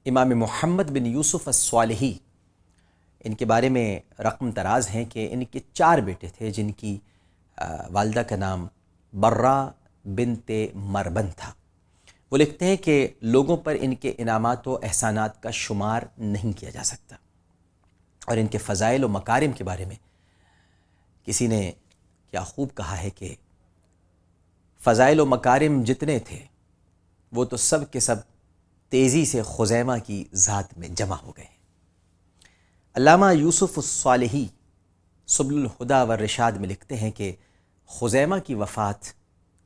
امام محمد بن یوسف الصالحی، ان کے بارے میں رقم دراز ہیں کہ ان کے 4 بیٹے تھے جن کی والدہ کا نام برہ بنت مربن تھا۔ وہ لکھتے ہیں کہ لوگوں پر ان کے انعامات و احسانات کا شمار نہیں کیا جا سکتا، اور ان کے فضائل و مکارم کے بارے میں کسی نے کیا خوب کہا ہے کہ فضائل و مکارم جتنے تھے وہ تو سب کے سب تیزی سے خزیمہ کی ذات میں جمع ہو گئے ہیں۔ علامہ یوسف الصالحی سبل الہدی والرشاد میں لکھتے ہیں کہ خزیمہ کی وفات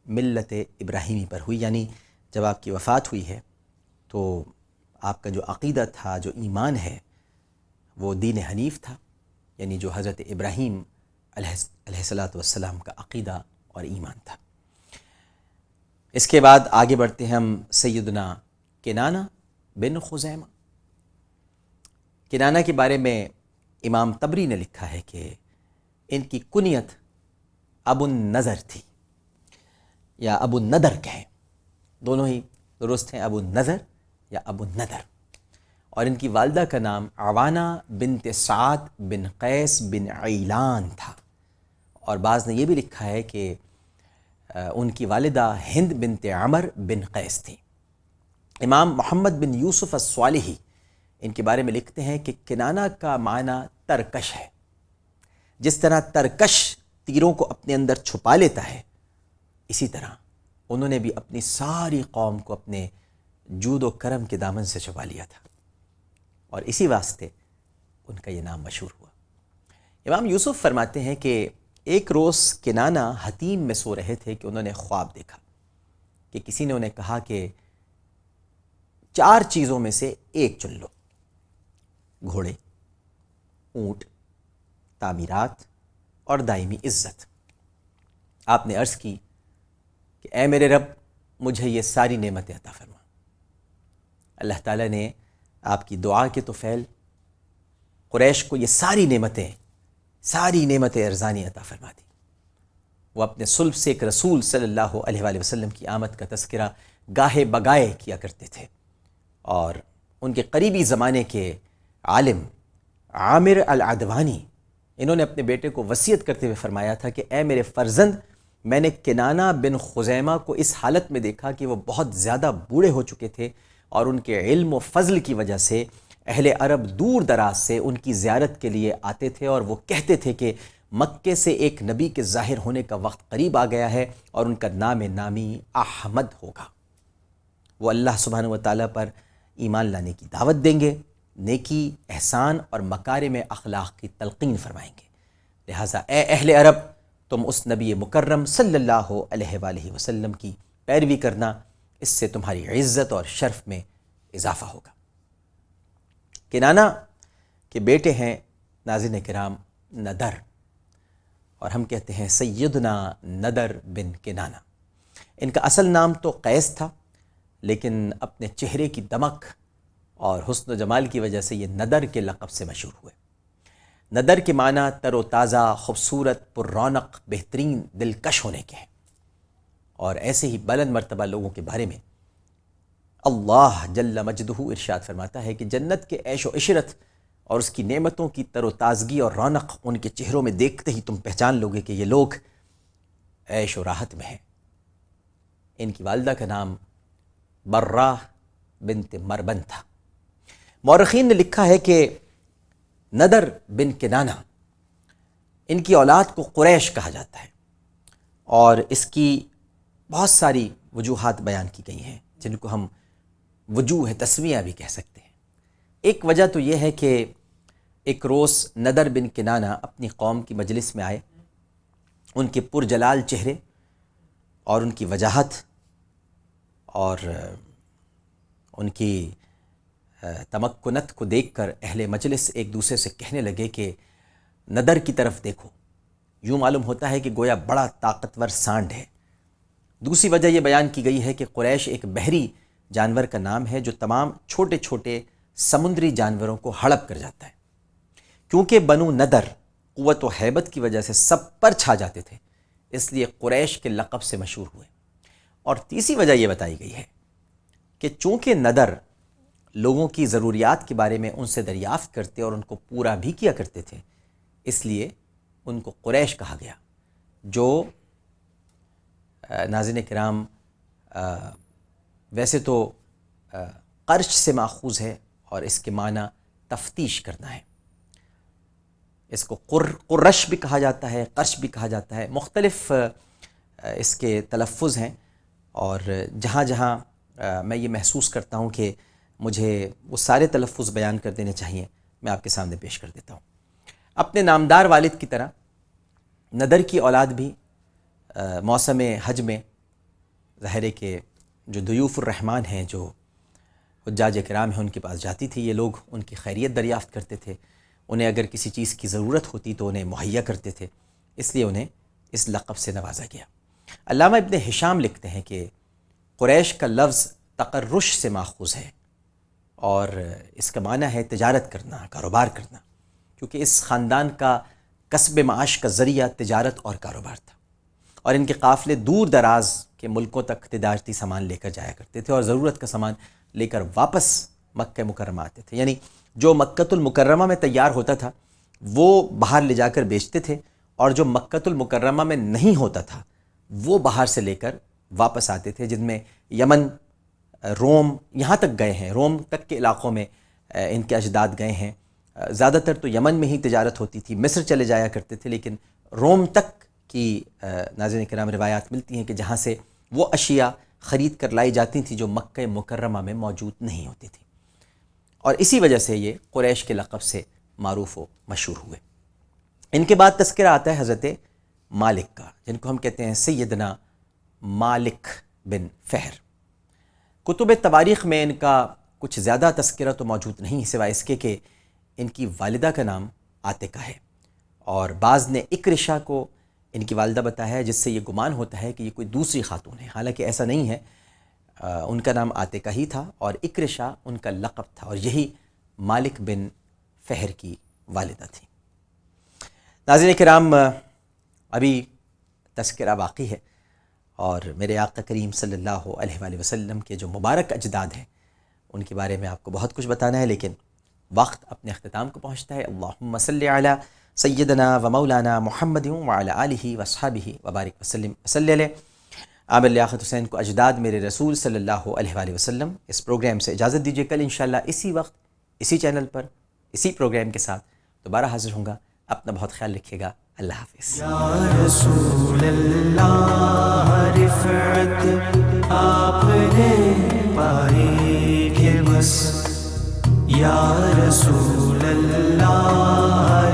ملت ابراہیمی پر ہوئی، یعنی جب آپ کی وفات ہوئی ہے تو آپ کا جو عقیدہ تھا، جو ایمان ہے، وہ دین حنیف تھا، یعنی جو حضرت ابراہیم علیہ السلام کا عقیدہ اور ایمان تھا۔ اس کے بعد آگے بڑھتے ہیں ہم سیدنا کنانہ بن خزیمہ۔ کنانہ کے بارے میں امام طبری نے لکھا ہے کہ ان کی کنیت ابو النضر تھی، یا ابو النضر کہیں، دونوں ہی درست ہیں، ابو النضر یا ابو النضر۔ اور ان کی والدہ کا نام عوانہ بنت سعد بن قیس بن عیلان تھا، اور بعض نے یہ بھی لکھا ہے کہ ان کی والدہ ہند بنت عمر بن قیس تھی۔ امام محمد بن یوسف الصالحی ان کے بارے میں لکھتے ہیں کہ کنانہ کا معنی ترکش ہے۔ جس طرح ترکش تیروں کو اپنے اندر چھپا لیتا ہے، اسی طرح انہوں نے بھی اپنی ساری قوم کو اپنے جود و کرم کے دامن سے چھپا لیا تھا، اور اسی واسطے ان کا یہ نام مشہور ہوا۔ امام یوسف فرماتے ہیں کہ ایک روز کنانہ حتیم میں سو رہے تھے کہ انہوں نے خواب دیکھا کہ کسی نے انہیں کہا کہ 4 چیزوں میں سے ایک چن لو: گھوڑے، اونٹ، تعمیرات اور دائمی عزت۔ آپ نے عرض کی کہ اے میرے رب، مجھے یہ ساری نعمتیں عطا فرما۔ اللہ تعالیٰ نے آپ کی دعا کے طفیل قریش کو یہ ساری نعمتیں ارزانی عطا فرما دی۔ وہ اپنے صلب سے ایک رسول صلی اللہ علیہ وآلہ وسلم کی آمد کا تذکرہ گاہے بگائے کیا کرتے تھے، اور ان کے قریبی زمانے کے عالم عامر العدوانی، انہوں نے اپنے بیٹے کو وصیت کرتے ہوئے فرمایا تھا کہ اے میرے فرزند، میں نے کنانہ بن خزیمہ کو اس حالت میں دیکھا کہ وہ بہت زیادہ بوڑھے ہو چکے تھے، اور ان کے علم و فضل کی وجہ سے اہل عرب دور دراز سے ان کی زیارت کے لیے آتے تھے، اور وہ کہتے تھے کہ مکے سے ایک نبی کے ظاہر ہونے کا وقت قریب آ گیا ہے، اور ان کا نام نامی احمد ہوگا۔ وہ اللہ سبحانہ و تعالیٰ پر ایمان لانے کی دعوت دیں گے، نیکی، احسان اور مکارم اخلاق کی تلقین فرمائیں گے۔ لہٰذا اے اہل عرب، تم اس نبی مکرم صلی اللہ علیہ وآلہ وسلم کی پیروی کرنا، اس سے تمہاری عزت اور شرف میں اضافہ ہوگا۔ کنانہ کے بیٹے ہیں ناظرین کرام ندر، اور ہم کہتے ہیں سیدنا ندر بن کنانہ۔ ان کا اصل نام تو قیس تھا، لیکن اپنے چہرے کی دمک اور حسن و جمال کی وجہ سے یہ ندر کے لقب سے مشہور ہوئے۔ ندر کے معنی تر و تازہ، خوبصورت، پر رونق، بہترین، دلکش ہونے کے ہیں، اور ایسے ہی بلند مرتبہ لوگوں کے بارے میں اللہ جل مجدہ ارشاد فرماتا ہے کہ جنت کے عیش و عشرت اور اس کی نعمتوں کی تر و تازگی اور رونق ان کے چہروں میں دیکھتے ہی تم پہچان لوگے کہ یہ لوگ عیش و راحت میں ہیں۔ ان کی والدہ کا نام برہ بنت مربن تھا۔ مورخین نے لکھا ہے کہ ندر بن کنانہ، ان کی اولاد کو قریش کہا جاتا ہے، اور اس کی بہت ساری وجوہات بیان کی گئی ہیں جن کو ہم وجوہ تسمیہ بھی کہہ سکتے ہیں۔ ایک وجہ تو یہ ہے کہ ایک روز ندر بن کنانہ اپنی قوم کی مجلس میں آئے، ان کے پرجلال چہرے اور ان کی وجاہت اور ان کی تمکنت کو دیکھ کر اہل مجلس ایک دوسرے سے کہنے لگے کہ ندر کی طرف دیکھو، یوں معلوم ہوتا ہے کہ گویا بڑا طاقتور سانڈ ہے۔ دوسری وجہ یہ بیان کی گئی ہے کہ قریش ایک بحری جانور کا نام ہے جو تمام چھوٹے چھوٹے سمندری جانوروں کو ہڑپ کر جاتا ہے۔ کیونکہ بنو ندر قوت و ہیبت کی وجہ سے سب پر چھا جاتے تھے، اس لیے قریش کے لقب سے مشہور ہوئے۔ اور تیسری وجہ یہ بتائی گئی ہے کہ چونکہ ندر لوگوں کی ضروریات کے بارے میں ان سے دریافت کرتے اور ان کو پورا بھی کیا کرتے تھے، اس لیے ان کو قریش کہا گیا، جو ناظرین کرام ویسے تو قرش سے ماخوذ ہے اور اس کے معنی تفتیش کرنا ہے۔ اس کو قرش بھی کہا جاتا ہے، قرش بھی کہا جاتا ہے، مختلف اس کے تلفظ ہیں، اور جہاں جہاں میں یہ محسوس کرتا ہوں کہ مجھے وہ سارے تلفظ بیان کر دینے چاہیے، میں آپ کے سامنے پیش کر دیتا ہوں۔ اپنے نامدار والد کی طرح ندر کی اولاد بھی موسم حج میں ظاہر ہے کہ جو ضیوف الرحمن ہیں، جو حجاج کرام ہیں، ان کے پاس جاتی تھی، یہ لوگ ان کی خیریت دریافت کرتے تھے، انہیں اگر کسی چیز کی ضرورت ہوتی تو انہیں مہیا کرتے تھے، اس لیے انہیں اس لقب سے نوازا گیا۔ علامہ ابن ہشام لکھتے ہیں کہ قریش کا لفظ تقرش سے ماخوذ ہے، اور اس کا معنی ہے تجارت کرنا، کاروبار کرنا، کیونکہ اس خاندان کا کسب معاش کا ذریعہ تجارت اور کاروبار تھا، اور ان کے قافلے دور دراز کے ملکوں تک تجارتی سامان لے کر جایا کرتے تھے، اور ضرورت کا سامان لے کر واپس مکہ مکرمہ آتے تھے، یعنی جو مکۃ المکرمہ میں تیار ہوتا تھا وہ باہر لے جا کر بیچتے تھے، اور جو مکۃ المکرمہ میں نہیں ہوتا تھا وہ باہر سے لے کر واپس آتے تھے، جن میں یمن، روم یہاں تک گئے ہیں، روم تک کے علاقوں میں ان کے اجداد گئے ہیں۔ زیادہ تر تو یمن میں ہی تجارت ہوتی تھی، مصر چلے جایا کرتے تھے، لیکن روم تک کی ناظرین کرام روایات ملتی ہیں کہ جہاں سے وہ اشیاء خرید کر لائی جاتی تھیں جو مکہ مکرمہ میں موجود نہیں ہوتی تھیں، اور اسی وجہ سے یہ قریش کے لقب سے معروف و مشہور ہوئے۔ ان کے بعد تذکرہ آتا ہے حضرت مالک کا، جن کو ہم کہتے ہیں سیدنا مالک بن فہر۔ کتب تواریخ میں ان کا کچھ زیادہ تذکرہ تو موجود نہیں، سوائے اس کے کہ ان کی والدہ کا نام عاتکہ ہے، اور بعض نے اکرشا کو ان کی والدہ بتایا ہے، جس سے یہ گمان ہوتا ہے کہ یہ کوئی دوسری خاتون ہے، حالانکہ ایسا نہیں ہے، ان کا نام عاتکہ ہی تھا، اور اکرشا ان کا لقب تھا، اور یہی مالک بن فہر کی والدہ تھی۔ ناظرین کرام، ابھی تذکرہ باقی ہے، اور میرے آقا کریم صلی اللہ علیہ وآلہ وسلم کے جو مبارک اجداد ہیں ان کے بارے میں آپ کو بہت کچھ بتانا ہے، لیکن وقت اپنے اختتام کو پہنچتا ہے۔ اللہم صلی علی سیدنا و مولانا محمد وعلی آلہ واصحابہ وبارک وسلم وصلی علیہ۔ عامر لیاقت حسین کو اجداد میرے رسول صلی اللہ علیہ وآلہ وسلم اس پروگرام سے اجازت دیجیے۔ کل انشاءاللہ اسی وقت، اسی چینل پر، اسی پروگرام کے ساتھ دوبارہ حاضر ہوں گا۔ اپنا بہت خیال رکھیے گا۔ اللہ حافظ۔ یا رسول اللہ رفعت آپ نے پائی کہ بس، یا رسول اللہ